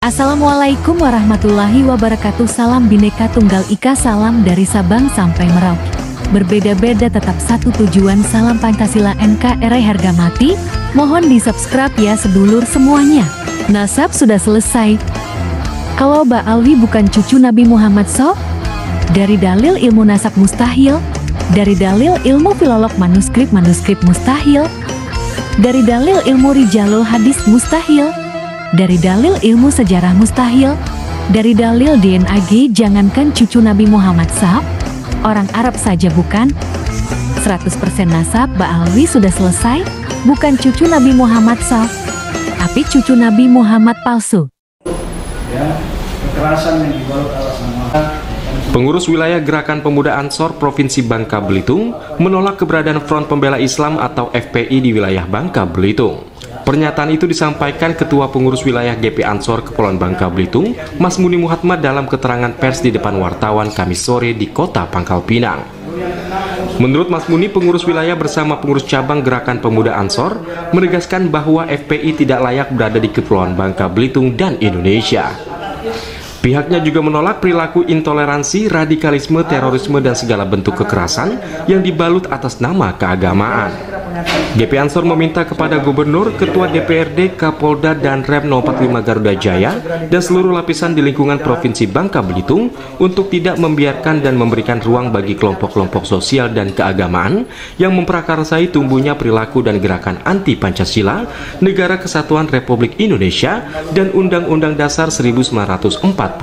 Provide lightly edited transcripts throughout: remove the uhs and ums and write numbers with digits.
Assalamualaikum warahmatullahi wabarakatuh. Salam Bhinneka Tunggal Ika, salam dari Sabang sampai Merauke. Berbeda-beda tetap satu tujuan, salam Pancasila NKRI harga mati. Mohon di subscribe ya sedulur semuanya. Nasab sudah selesai. Kalau Mbak Alwi bukan cucu Nabi Muhammad SAW? Dari dalil ilmu nasab mustahil. Dari dalil ilmu filolog manuskrip mustahil. Dari dalil ilmu rijalul hadis mustahil. Dari dalil ilmu sejarah mustahil. Dari dalil DNAG, jangankan cucu Nabi Muhammad SAW, orang Arab saja bukan. 100% nasab Mbak Alwi sudah selesai. Bukan cucu Nabi Muhammad SAW, tapi cucu Nabi Muhammad palsu. Ya, kekerasan yang dibalut atas nama. Pengurus wilayah Gerakan Pemuda Ansor Provinsi Bangka Belitung menolak keberadaan Front Pembela Islam atau FPI di wilayah Bangka Belitung. Pernyataan itu disampaikan Ketua Pengurus Wilayah GP Ansor Kepulauan Bangka Belitung, Mas Muni Muhammad, dalam keterangan pers di depan wartawan Kamis sore di Kota Pangkal Pinang. Menurut Mas Muni, pengurus wilayah bersama pengurus cabang Gerakan Pemuda Ansor menegaskan bahwa FPI tidak layak berada di Kepulauan Bangka Belitung dan Indonesia. Pihaknya juga menolak perilaku intoleransi, radikalisme, terorisme, dan segala bentuk kekerasan yang dibalut atas nama keagamaan. GP Ansor meminta kepada Gubernur, Ketua DPRD, Kapolda, dan Rem 045 Garuda Jaya, dan seluruh lapisan di lingkungan Provinsi Bangka Belitung untuk tidak membiarkan dan memberikan ruang bagi kelompok-kelompok sosial dan keagamaan yang memprakarsai tumbuhnya perilaku dan gerakan anti-Pancasila, Negara Kesatuan Republik Indonesia, dan Undang-Undang Dasar 1945.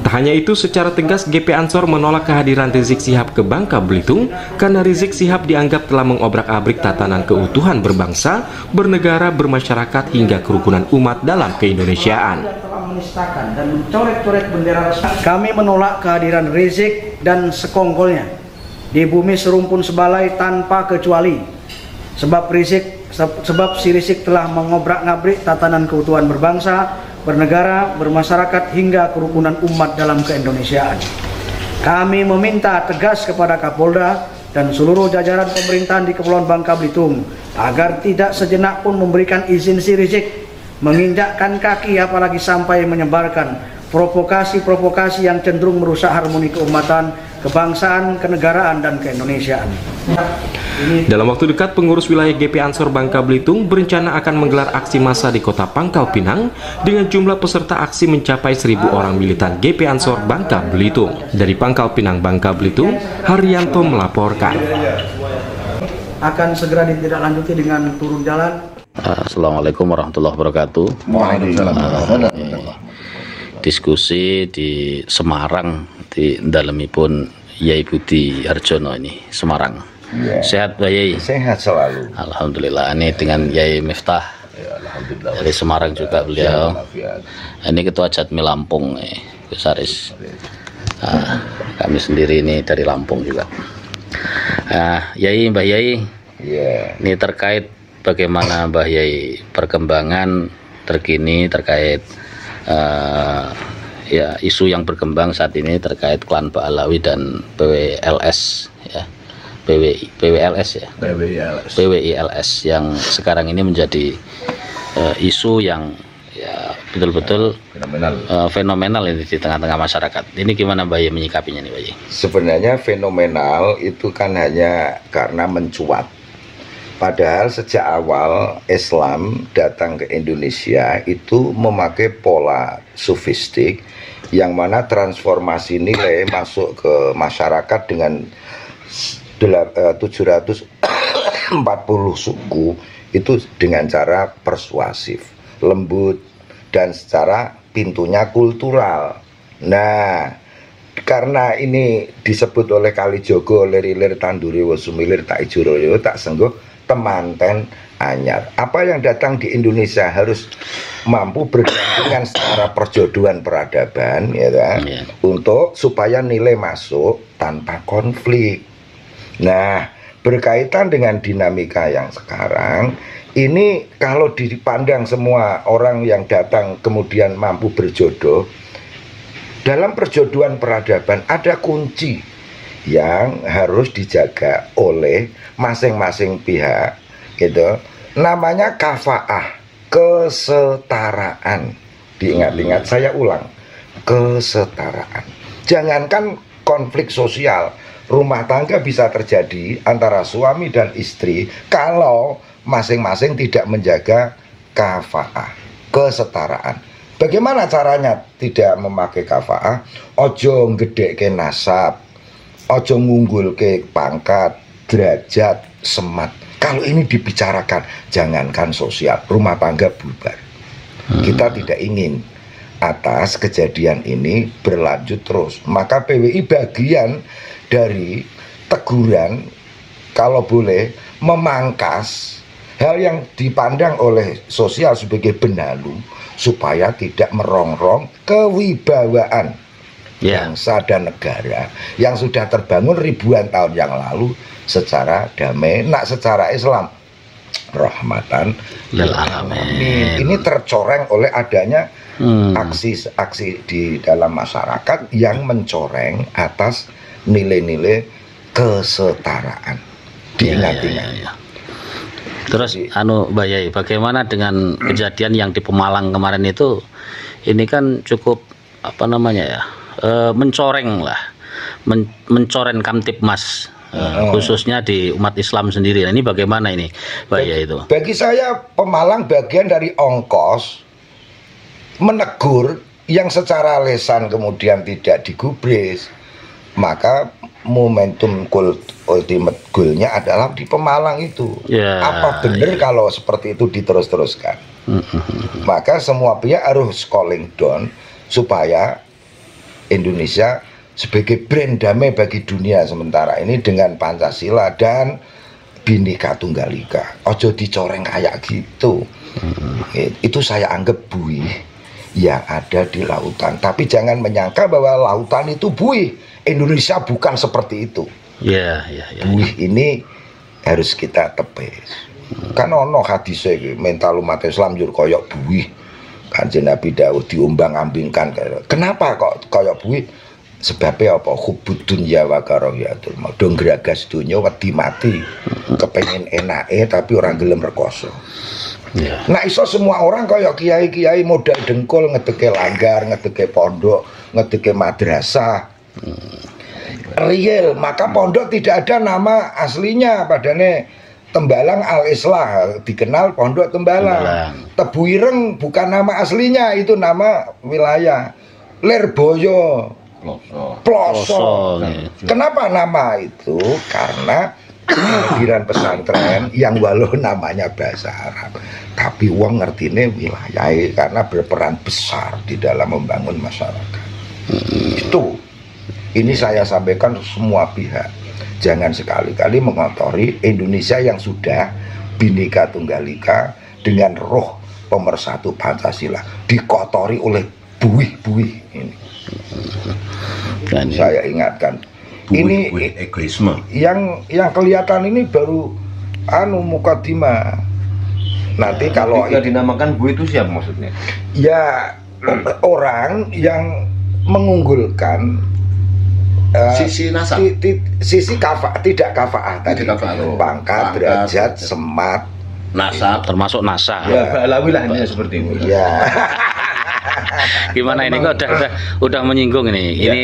Tak hanya itu, secara tegas GP Ansor menolak kehadiran Rizik Syihab ke Bangka Belitung karena Rizik Syihab dianggap telah mengobrak-abrik tatanan keutuhan berbangsa, bernegara, bermasyarakat hingga kerukunan umat dalam keindonesiaan. Kami menolak kehadiran Rizik dan sekongkolnya di bumi serumpun sebalai tanpa kecuali, sebab si Rizik telah mengobrak-ngabrik tatanan keutuhan berbangsa, bernegara, bermasyarakat hingga kerukunan umat dalam keindonesiaan. Kami meminta tegas kepada Kapolda dan seluruh jajaran pemerintahan di Kepulauan Bangka Belitung agar tidak sejenak pun memberikan izin si Rizik menginjakkan kaki, apalagi sampai menyebarkan provokasi-provokasi yang cenderung merusak harmoni keumatan, kebangsaan, kenegaraan, dan keindonesiaan. Dalam waktu dekat, pengurus wilayah GP Ansor Bangka Belitung berencana akan menggelar aksi massa di Kota Pangkal Pinang dengan jumlah peserta aksi mencapai 1.000 orang militan GP Ansor Bangka Belitung. Dari Pangkal Pinang, Bangka Belitung, Haryanto melaporkan. Akan segera ditindaklanjuti dengan turun jalan. Assalamualaikum warahmatullahi wabarakatuh. Diskusi di Semarang di dalamipun Yai Budi Harjono ini, Semarang. Ya. Sehat Pak Yai? Sehat selalu. Alhamdulillah. Ini dengan Yai Miftah ya, alhamdulillah. dari Semarang juga beliau. Ini Ketua Jatmi Lampung, Gusaris. Kami sendiri ini dari Lampung juga. Yai, Mbah Yai, ya. Ini terkait bagaimana Mbah Yai perkembangan terkini terkait ya isu yang berkembang saat ini terkait klan Ba'alawi dan PWLS ya. PWLS ya. PWILS yang sekarang ini menjadi isu yang ya betul-betul fenomenal ini di tengah-tengah masyarakat. Ini gimana Mbak Yai menyikapinya nih Mbak Yai? Sebenarnya fenomenal itu kan hanya karena mencuat. Padahal sejak awal Islam datang ke Indonesia itu memakai pola sufistik yang mana transformasi nilai masuk ke masyarakat dengan 740 suku itu dengan cara persuasif, lembut, dan secara pintunya kultural. Nah, karena ini disebut oleh Kalijogo, lirir tanduri wasumilir tak ijuroyo tak sengguh temanten anyar. Apa yang datang di Indonesia harus mampu bergandengan secara perjodohan peradaban ya kan? Untuk supaya nilai masuk tanpa konflik. Nah, berkaitan dengan dinamika yang sekarang ini, kalau dipandang semua orang yang datang kemudian mampu berjodoh, dalam perjodohan peradaban ada kunci yang harus dijaga oleh masing-masing pihak gitu. Namanya kafaah, kesetaraan Diingat-ingat, saya ulang, kesetaraan. Jangankan konflik sosial, rumah tangga bisa terjadi antara suami dan istri kalau masing-masing tidak menjaga kafaah, kesetaraan. Bagaimana caranya tidak memakai kafaah? Ojo ngedeke nasab, ojo ngunggul ke pangkat, derajat, semat. Kalau ini dibicarakan, jangankan sosial, rumah tangga bubar. Kita tidak ingin atas kejadian ini berlanjut terus. Maka PWI bagian dari teguran, kalau boleh memangkas hal yang dipandang oleh sosial sebagai benalu, supaya tidak merongrong kewibawaan bangsa dan negara yang sudah terbangun ribuan tahun yang lalu secara damai, secara Islam rahmatan lil alamin. Ini tercoreng oleh adanya aksi-aksi di dalam masyarakat yang mencoreng atas nilai-nilai kesetaraan. Diingat-ingat. Terus Mbak Yai, bagaimana dengan kejadian yang di Pemalang kemarin itu? Ini kan cukup mencoreng lah, mencoreng Kamtibmas. Khususnya di umat Islam sendiri. Nah, ini bagaimana ini, Mbak Yai itu? Bagi saya Pemalang bagian dari ongkos menegur yang secara lesan kemudian tidak digubris. Maka momentum ultimate goalnya adalah di Pemalang itu. Apa benar kalau seperti itu diterus-teruskan? Maka semua pihak harus calling down supaya Indonesia sebagai brand damai bagi dunia sementara ini dengan Pancasila dan Bhinneka Tunggal Ika. Ojo dicoreng kayak gitu. Itu saya anggap buih yang ada di lautan. Tapi jangan menyangka bahwa lautan itu buih. Indonesia bukan seperti itu. Buih ini harus kita tepis. Kan ono hadise mental umat Islam jur koyok buih. Kanjeng Nabi Daud diumbang-ambingkan. Kenapa kok koyok buih? Sebabnya apa? Hubud dunya wa karahiyatul maut. Dong gragas dunya wedi mati. Kepengen enake tapi orang gelem rekoso. Nah iso semua orang kayak kiai-kiai modal dengkul ngedeke langgar, ngedeke pondok, ngedeke madrasah. Real, maka pondok tidak ada nama aslinya, padane Tembalang Al-Islah dikenal Pondok Tembalang. Tebu Ireng bukan nama aslinya, itu nama wilayah. Lerboyo Ploso. Kenapa nama itu? Karena kehadiran pesantren yang walau namanya bahasa Arab, tapi uang ngertine wilayah karena berperan besar di dalam membangun masyarakat. Itu ini saya sampaikan semua pihak. Jangan sekali-kali mengotori Indonesia yang sudah Bhinneka Tunggal Ika dengan roh pemersatu Pancasila dikotori oleh buih-buih ini. Dan saya ingatkan ini egoisme yang kelihatan ini baru mukadimah. Nanti kalau yang dinamakan buih itu siapa maksudnya? Ya orang yang mengunggulkan sisi nasab, sisi tidak kafaah tadi, pangkat, derajat, semat, nasab, termasuk nasab. Ya, Ba'alawi lah ini seperti itu. Ya. Gimana ini kok udah menyinggung ini. Ini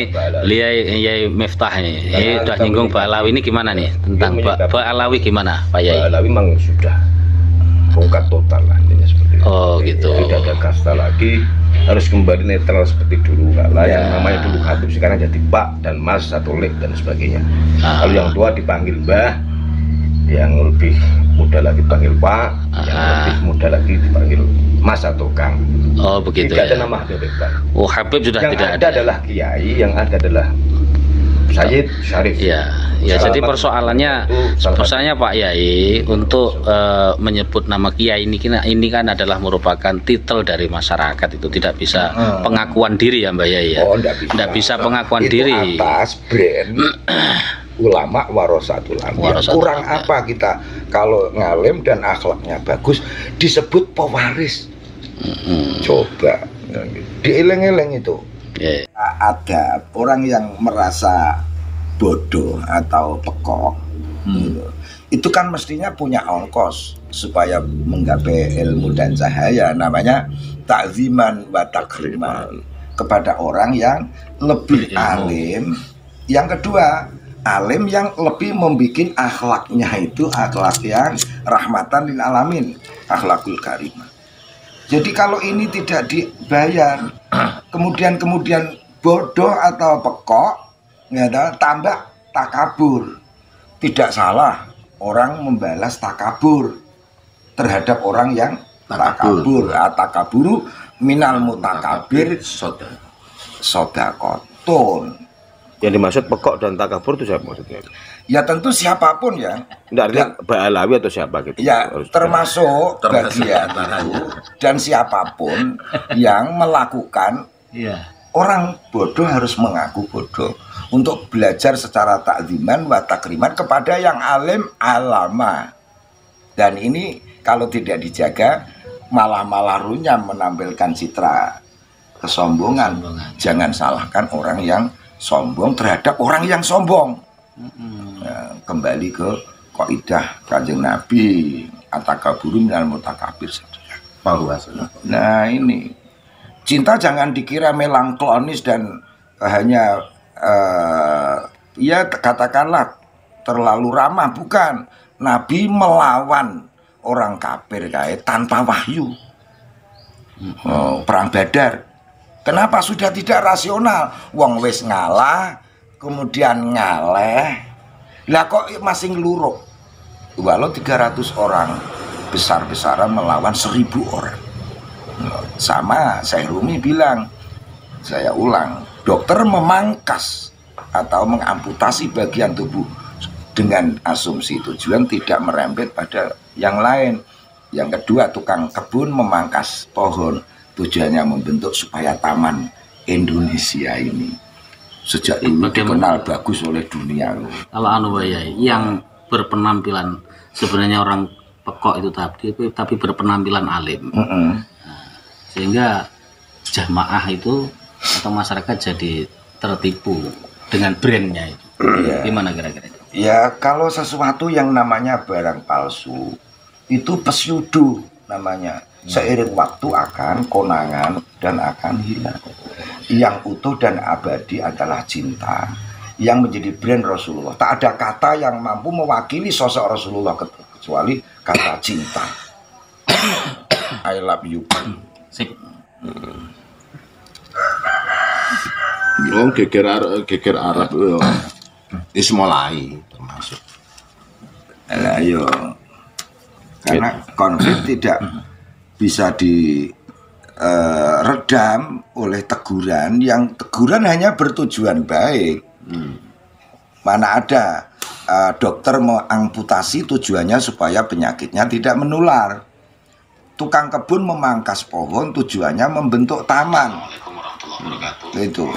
Yai Miftah ini. Ini udah nyinggung Ba'alawi ini gimana nih tentang Ba'alawi gimana, Pak Yai? Ba'alawi memang sudah rungkat total lah intinya seperti itu. Oh gitu. Tidak ada kasta lagi, harus kembali netral seperti dulu kala yang namanya dulu Habib sekarang jadi Pak dan Mas atau Lek dan sebagainya. Kalau yang tua dipanggil Mbah, yang lebih muda lagi dipanggil Pak, yang lebih muda lagi dipanggil Mas atau Kang. Oh begitu. Tidak ada nama Habib Pak. Oh Habib sudah yang tidak ada adalah Kiai, yang ada adalah Sayyid Syarif. Ya jadi persoalannya Pak Yai untuk menyebut nama Kiai ini kan adalah merupakan titel dari masyarakat, itu tidak bisa pengakuan diri ya Mbak Yai ya. Tidak bisa pengakuan itu diri. Atas brand ulama warasatul anbiya. Kurang apa kita kalau ngalim dan akhlaknya bagus disebut pewaris. Coba dieleng-eleng itu. Ada orang yang merasa bodoh atau pekok gitu. Itu kan mestinya punya ongkos supaya menggapai ilmu dan cahaya, namanya ta'ziman wa takriman kepada orang yang lebih alim. Yang kedua, alim yang lebih membuat akhlaknya itu akhlak yang rahmatan lil alamin, akhlakul karimah. Jadi kalau ini tidak dibayar, kemudian bodoh atau pekok, tambah takabur. Tidak salah orang membalas takabur terhadap orang yang takabur. Takaburu minal mutakabir sodakotun. Yang dimaksud pekok dan takabur itu siapa maksudnya? Ya tentu siapapun ya. Tidak artinya Mbak Alawi atau siapa gitu. Ya termasuk bagian itu. Dan siapapun yang melakukan, orang bodoh harus mengaku bodoh untuk belajar secara takziman wa takriman kepada yang alim alama. Dan ini kalau tidak dijaga malah runyam menampilkan citra kesombongan. Jangan salahkan orang yang sombong terhadap orang yang sombong. Nah, kembali ke kaidah Kanjeng Nabi, atakaburu minal mutakabir. Nah ini cinta jangan dikira melanklonis dan hanya ya katakanlah terlalu ramah, bukan. Nabi melawan orang kafir kayak tanpa wahyu. Perang Badar. Kenapa sudah tidak rasional? Wong wis ngalah, kemudian ngaleh. Lah kok masih ngeluruk? Walau 300 orang besar-besaran melawan 1000 orang. Sama Syekh Rumi bilang, saya ulang, dokter memangkas atau mengamputasi bagian tubuh dengan asumsi tujuan tidak merembet pada yang lain. Yang kedua, tukang kebun memangkas pohon, tujuannya membentuk supaya taman Indonesia ini sejak dulu dikenal bagus oleh dunia. Kalau yang berpenampilan sebenarnya orang pekok itu tapi berpenampilan alim, sehingga jamaah itu atau masyarakat jadi tertipu dengan brandnya itu. Gimana kira-kira? Ya kalau sesuatu yang namanya barang palsu itu pseudo namanya. Seiring waktu akan konangan dan akan hilang. Yang utuh dan abadi adalah cinta yang menjadi brand Rasulullah. Tak ada kata yang mampu mewakili sosok Rasulullah kecuali kata cinta. I love you. Geger Arab itu mulai termasuk. Ayo, karena konflik tidak bisa diredam oleh teguran yang hanya bertujuan baik. Mana ada dokter mengamputasi tujuannya supaya penyakitnya tidak menular. Tukang kebun memangkas pohon tujuannya membentuk taman. Itu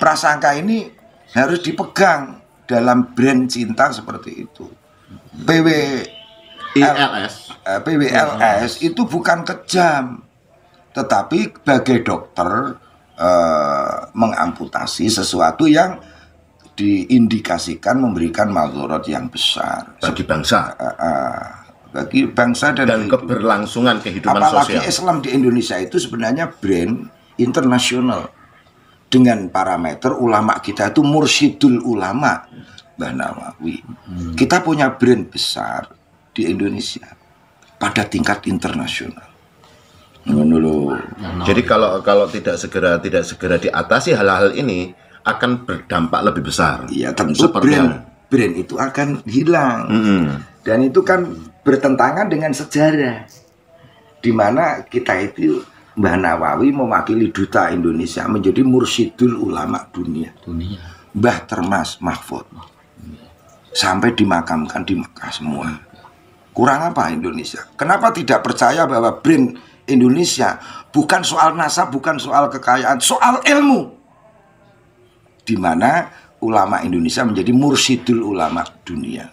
prasangka ini harus dipegang dalam brand cinta seperti itu. PWLS itu bukan kejam, tetapi sebagai dokter mengamputasi sesuatu yang diindikasikan memberikan madharat yang besar bagi bangsa, dan keberlangsungan kehidupan apalagi sosial. Apalagi Islam di Indonesia itu sebenarnya brand internasional dengan parameter ulama kita itu mursyidul ulama, Mbah Nawawi. Kita punya brand besar di Indonesia pada tingkat internasional. Jadi kalau tidak segera diatasi hal-hal ini akan berdampak lebih besar. Iya, tentu brand itu akan hilang. Dan itu kan bertentangan dengan sejarah, di mana kita itu Mbah Nawawi mewakili duta Indonesia menjadi mursyidul ulama dunia. Mbah Termas Mahfud sampai dimakamkan di Mekah semua. Kurang apa Indonesia? Kenapa tidak percaya bahwa brand Indonesia bukan soal nasab, bukan soal kekayaan, soal ilmu, di mana ulama Indonesia menjadi mursyidul ulama dunia.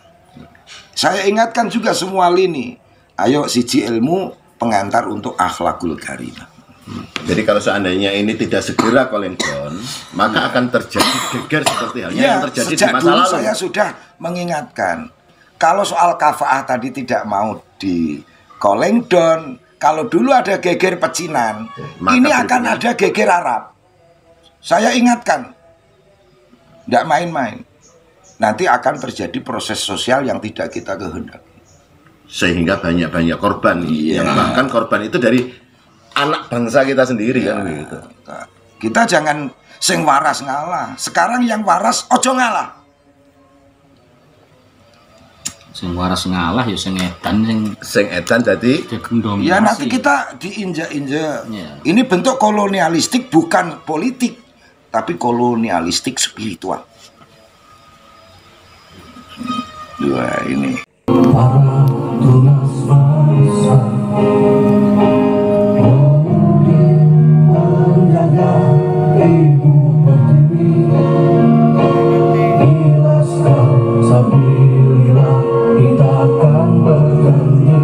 Saya ingatkan juga semua lini, ayo siji ilmu pengantar untuk akhlakul karimah. Jadi kalau seandainya ini tidak segera calling down, maka akan terjadi geger seperti halnya yang terjadi di masa lalu. Saya sudah mengingatkan, kalau soal kafaah tadi tidak mau di calling down, kalau dulu ada geger pecinan, Maka ini akan ada geger Arab. Saya ingatkan, tidak main-main. Nanti akan terjadi proses sosial yang tidak kita kehendaki. Sehingga banyak korban. Iya. Yang bahkan korban itu dari anak bangsa kita sendiri kan gitu. Kita jangan sing waras ngalah. Sekarang yang waras ojo ngalah. Sing waras ngalah ya sing edan jadi digendominasi. Ya nanti kita diinjak-injak. Ya. Ini bentuk kolonialistik, bukan politik, tapi kolonialistik spiritual. Dua ini. Para tunas bangsa menjaga ibu pertiwi, ilaskan sabilillah kita akan berjanji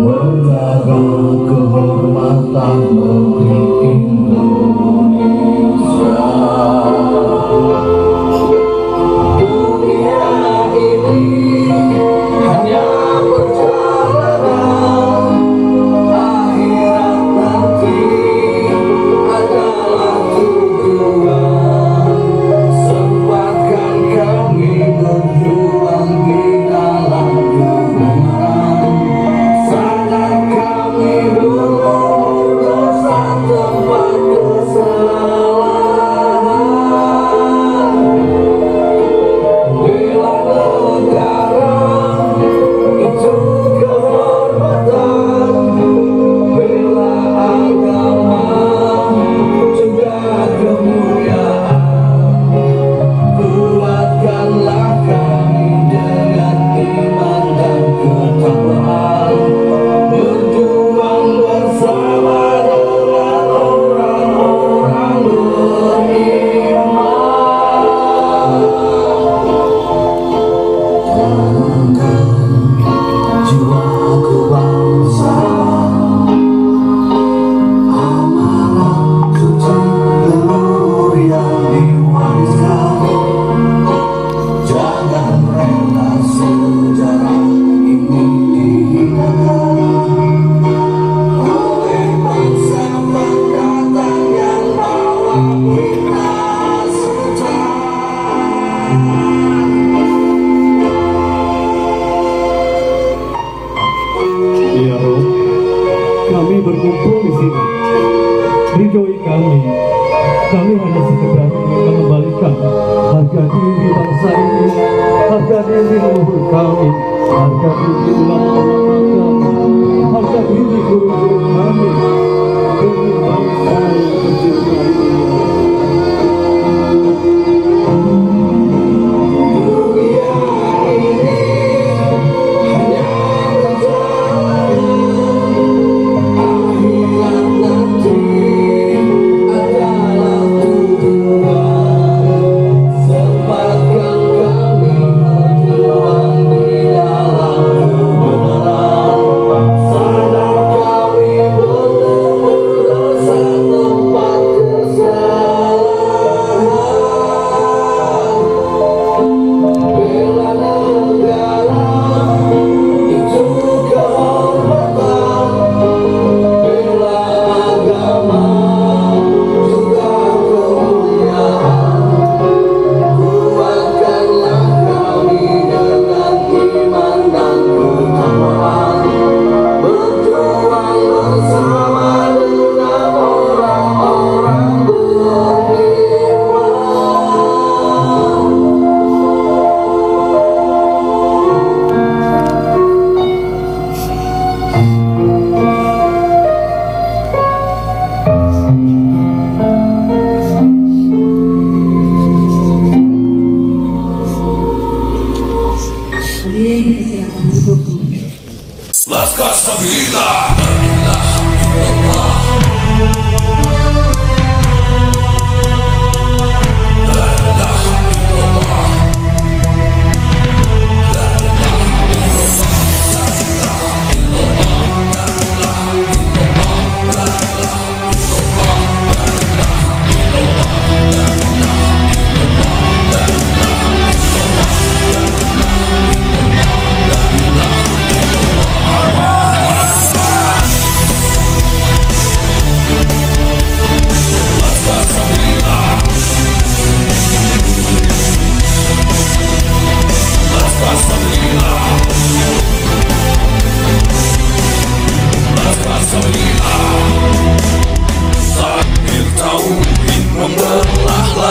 menjaga kehormatan negeri Indonesia. Dunia ini hanya perjalanan, akhirat nanti adalah tujuan. Sempatkan kami berjuang di dalam dunia, sadar kami belum dosa tempat kesalahan. Bela negara itu kehormatan, bela agama juga kemuliaan. Kuatkanlah kami dengan iman dan ketakwaan, berjuang bersama dengan orang-orang beriman. Jiwaku bangsa, amanah suci leluhur yang diwariskan. Jangan rela sejarah ini dihinakan oleh bangsa pendatang yang bawa Ya Rob, kami berkumpul di sini. Ridhoi kami. Kami hanya sekedar mengembalikan harga diri bangsa ini, harga diri leluhur kami, harga diri ulama-ulama kami, harga diri guru-guru kami, demi bangsa yang tercinta ini. Sadar kami benar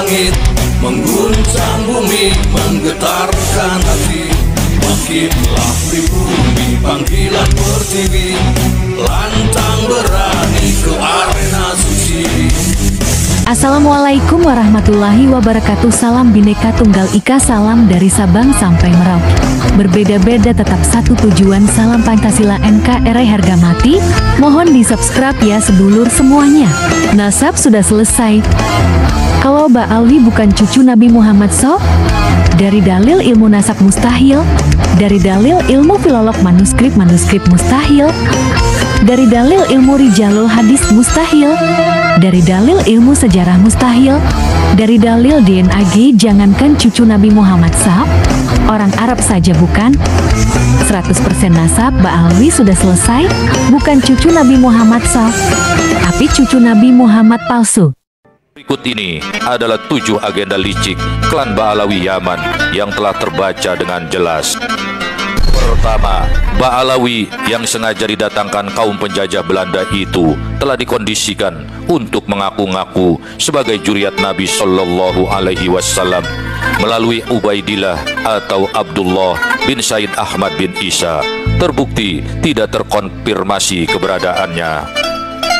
langit, mengguncang bumi, menggetarkan hati. Bangkitlah pribumi, panggilan pertiwi, lantang berani ke arena suci. Assalamualaikum warahmatullahi wabarakatuh. Salam Bhinneka Tunggal Ika, salam dari Sabang sampai Merauke. Berbeda-beda tetap satu tujuan, salam Pancasila NKRI harga mati. Mohon di subscribe ya sedulur semuanya. Nasab sudah selesai. Kalau Mbak Alwi bukan cucu Nabi Muhammad SAW? Dari dalil ilmu nasab mustahil. Dari dalil ilmu filolog manuskrip mustahil. Dari dalil ilmu rijalul hadis mustahil. Dari dalil ilmu sejarah mustahil. Dari dalil DNA jangankan cucu Nabi Muhammad SAW, orang Arab saja bukan. 100% nasab Mbak Alwi sudah selesai. Bukan cucu Nabi Muhammad SAW, tapi cucu Nabi Muhammad palsu. Berikut ini adalah 7 agenda licik klan Ba'alawi Yaman yang telah terbaca dengan jelas. Pertama, Ba'alawi yang sengaja didatangkan kaum penjajah Belanda itu telah dikondisikan untuk mengaku-ngaku sebagai juriat Nabi Shallallahu Alaihi Wasallam melalui Ubaidillah atau Abdullah bin Said Ahmad bin Isa. Terbukti tidak terkonfirmasi keberadaannya.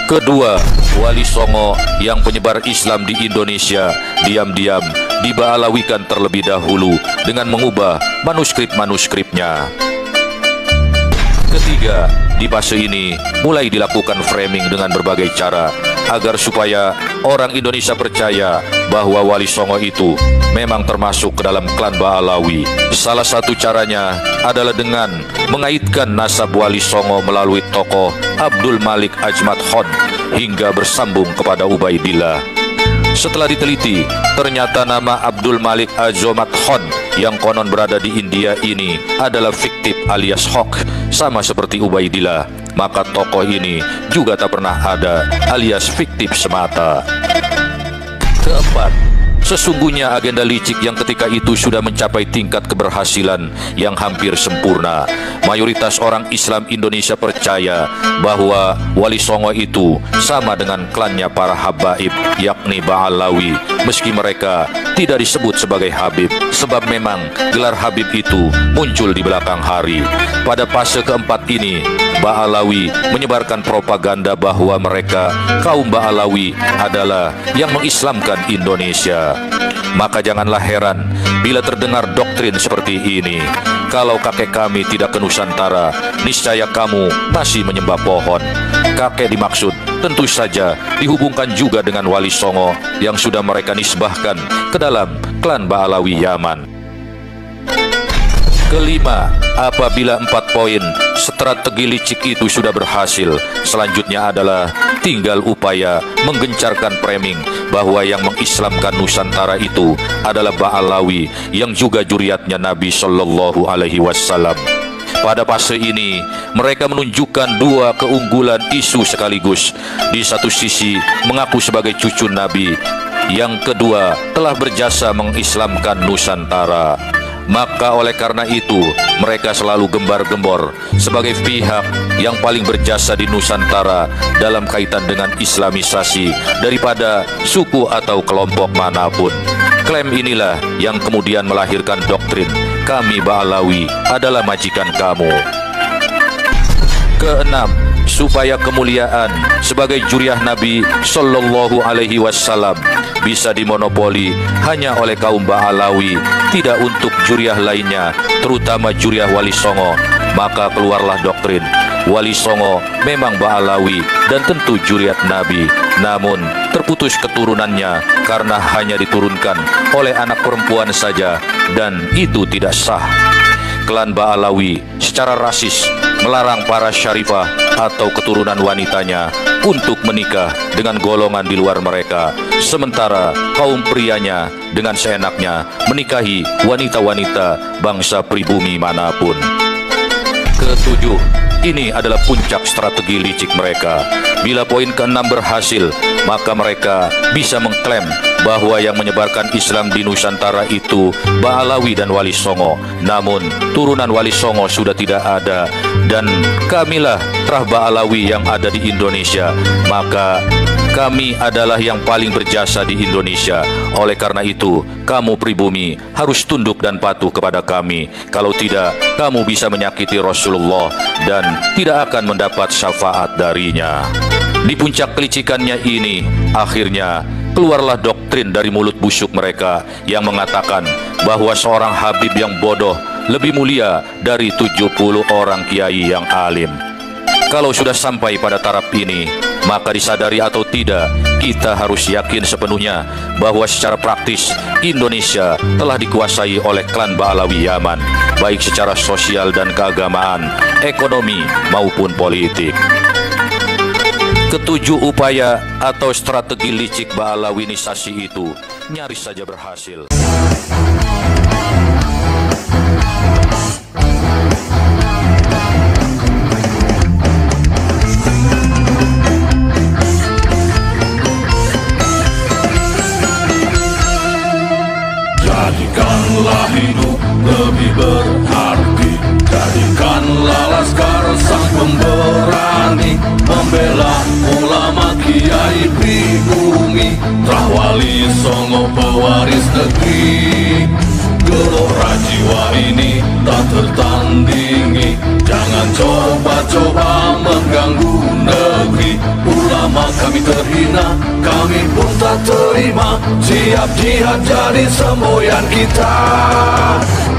Kedua, Wali Songo yang penyebar Islam di Indonesia diam-diam diba'alawikan terlebih dahulu dengan mengubah manuskrip-manuskripnya. Ketiga, di fase ini mulai dilakukan framing dengan berbagai cara agar supaya orang Indonesia percaya bahwa Wali Songo itu memang termasuk ke dalam klan Ba'alawi. Salah satu caranya adalah dengan mengaitkan nasab Wali Songo melalui tokoh Abdul Malik Ajmat Khan hingga bersambung kepada Ubaidillah. Setelah diteliti, ternyata nama Abdul Malik Ajmat Khan yang konon berada di India ini adalah fiktif alias hoax, sama seperti Ubaidillah. Maka tokoh ini juga tak pernah ada alias fiktif semata. Keempat, sesungguhnya agenda licik yang ketika itu sudah mencapai tingkat keberhasilan yang hampir sempurna. Mayoritas orang Islam Indonesia percaya bahwa Wali Songo itu sama dengan klannya para habaib, yakni Ba'alawi, meski mereka tidak disebut sebagai Habib, sebab memang gelar Habib itu muncul di belakang hari. Pada fase keempat ini, Ba'alawi menyebarkan propaganda bahwa mereka, kaum Ba'alawi, adalah yang mengislamkan Indonesia. Maka janganlah heran bila terdengar doktrin seperti ini. Kalau kakek kami tidak ke Nusantara, niscaya kamu masih menyembah pohon. Kakek dimaksud tentu saja dihubungkan juga dengan Wali Songo yang sudah mereka nisbahkan ke dalam klan Ba'alawi Yaman. Kelima, apabila 4 poin strategi licik itu sudah berhasil, selanjutnya adalah tinggal upaya menggencarkan framing bahwa yang mengislamkan Nusantara itu adalah Ba'alawi yang juga juriatnya Nabi Shallallahu Alaihi Wasallam. Pada fase ini, mereka menunjukkan 2 keunggulan isu sekaligus. Di satu sisi mengaku sebagai cucu Nabi, yang kedua telah berjasa mengislamkan Nusantara. Maka oleh karena itu mereka selalu gembar-gembor sebagai pihak yang paling berjasa di Nusantara dalam kaitan dengan islamisasi daripada suku atau kelompok manapun. Klaim inilah yang kemudian melahirkan doktrin kami Ba'alawi adalah majikan kamu. Keenam, supaya kemuliaan sebagai juriah Nabi Shallallahu Alaihi Wasallam bisa dimonopoli hanya oleh kaum Ba'alawi, tidak untuk juriah lainnya, terutama juriah Wali Songo. Maka keluarlah doktrin Wali Songo memang Ba'alawi dan tentu juriat Nabi, namun terputus keturunannya karena hanya diturunkan oleh anak perempuan saja, dan itu tidak sah. Klan Ba'alawi secara rasis melarang para syarifah atau keturunan wanitanya untuk menikah dengan golongan di luar mereka, sementara kaum prianya dengan seenaknya menikahi wanita-wanita bangsa pribumi manapun. Ketujuh, ini adalah puncak strategi licik mereka. Bila poin ke-6 berhasil, maka mereka bisa mengklaim bahwa yang menyebarkan Islam di Nusantara itu Ba'alawi dan Wali Songo. Namun turunan Wali Songo sudah tidak ada, dan kamilah terah Ba'alawi yang ada di Indonesia. Maka Kami adalah yang paling berjasa di Indonesia. Oleh karena itu, kamu pribumi harus tunduk dan patuh kepada kami. Kalau tidak, kamu bisa menyakiti Rasulullah dan tidak akan mendapat syafaat darinya. Di puncak kelicikannya ini, akhirnya keluarlah doktrin dari mulut busuk mereka yang mengatakan bahwa seorang Habib yang bodoh lebih mulia dari 70 orang kiai yang alim. Kalau sudah sampai pada taraf ini, maka disadari atau tidak, kita harus yakin sepenuhnya bahwa secara praktis Indonesia telah dikuasai oleh klan Ba'alawi Yaman, baik secara sosial dan keagamaan, ekonomi maupun politik. Ketujuh upaya atau strategi licik Ba'alawinisasi itu nyaris saja berhasil. Jadikanlah hidup lebih berarti, jadikanlah laskar sang pemberani, membela ulama kiai pribumi, Rahwali Songo pewaris negeri. Gelora jiwa ini tak tertandingi, jangan coba-coba mengganggu negeri. Ulama kami terhina, kami pun tak terima, siap jihad jadi semboyan kita.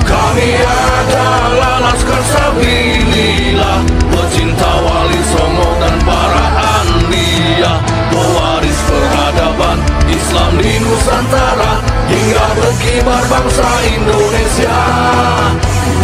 Kami adalah laskar sabilillah, pecinta Wali Songo dan para anbiya, pewaris peradaban Islam di Nusantara hingga berkibar bangsa Indonesia.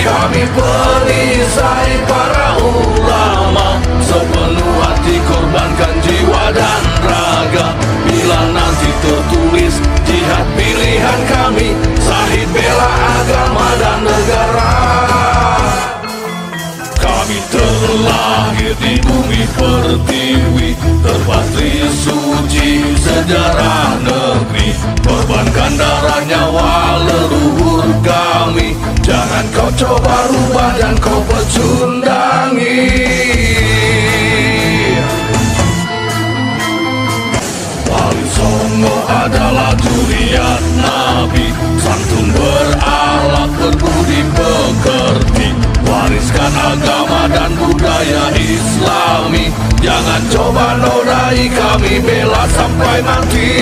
Kami perisai para ulama, sepenuh hati korbankan jiwa dan raga. Bila nanti tertulis jihad pilihan kami, sahid bela agama dan negara. Kami terlahir di bumi pertiwi, terpatri suci sejarah negeri, korbankan darah nyawa leluhur kami. Jangan kau coba rubah dan kau pecundangi. Wali Songo adalah zuriat Nabi, santun berakhlak berbudi pekerti, wariskan agama dan budaya Islami. Jangan coba nodai kami, bela sampai mati.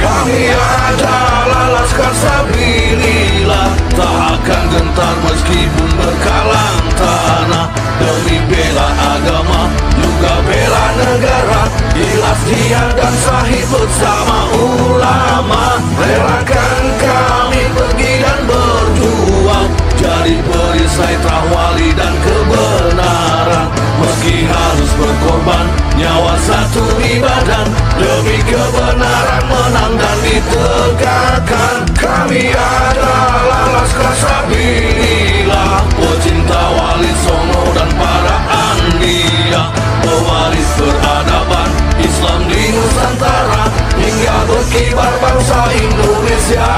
Kami adalah laskar sabilillah, tak akan gentar meskipun berkalang tanah, demi bela agama juga bela negara. Ikhlas jihad dan sahid bersama ulama, relakan kami pergi dan berjuang, jadi perisai Rahwali dan kebenaran. Meski harus berkorban nyawa satu di badan, demi kebenaran menang dan ditegakkan. Kami adalah laskar sabilillah, pecinta Wali Songo dan para anbiya, pewaris peradaban Islam di Nusantara hingga berkibar bangsa Indonesia.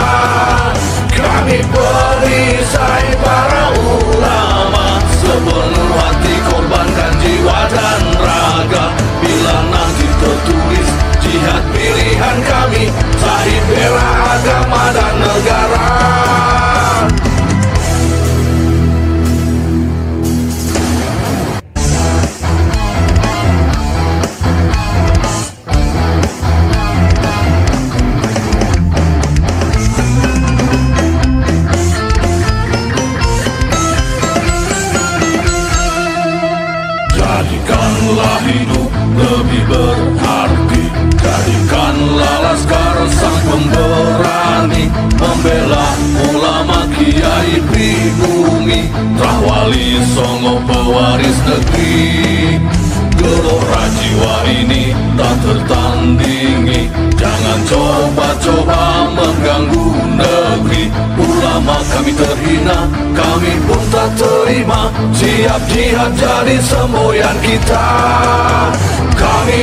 Kami perisai para ulama, sepenuh hati korbankan jiwa dan raga. Bila nanti tertulis jihad pilihan kami, sahid bela agama dan negara. Jadikanlah hidup lebih berarti, jadikanlah laskar sang pemberani, membela ulama kiai pribumi, Rahwali Songo pewaris negeri. Gelora jiwa ini tak tertandingi, jangan coba-coba mengganggu negeri. Ulama kami terhina, kami pun tak terima, siap jihad jadi semboyan kita. Kami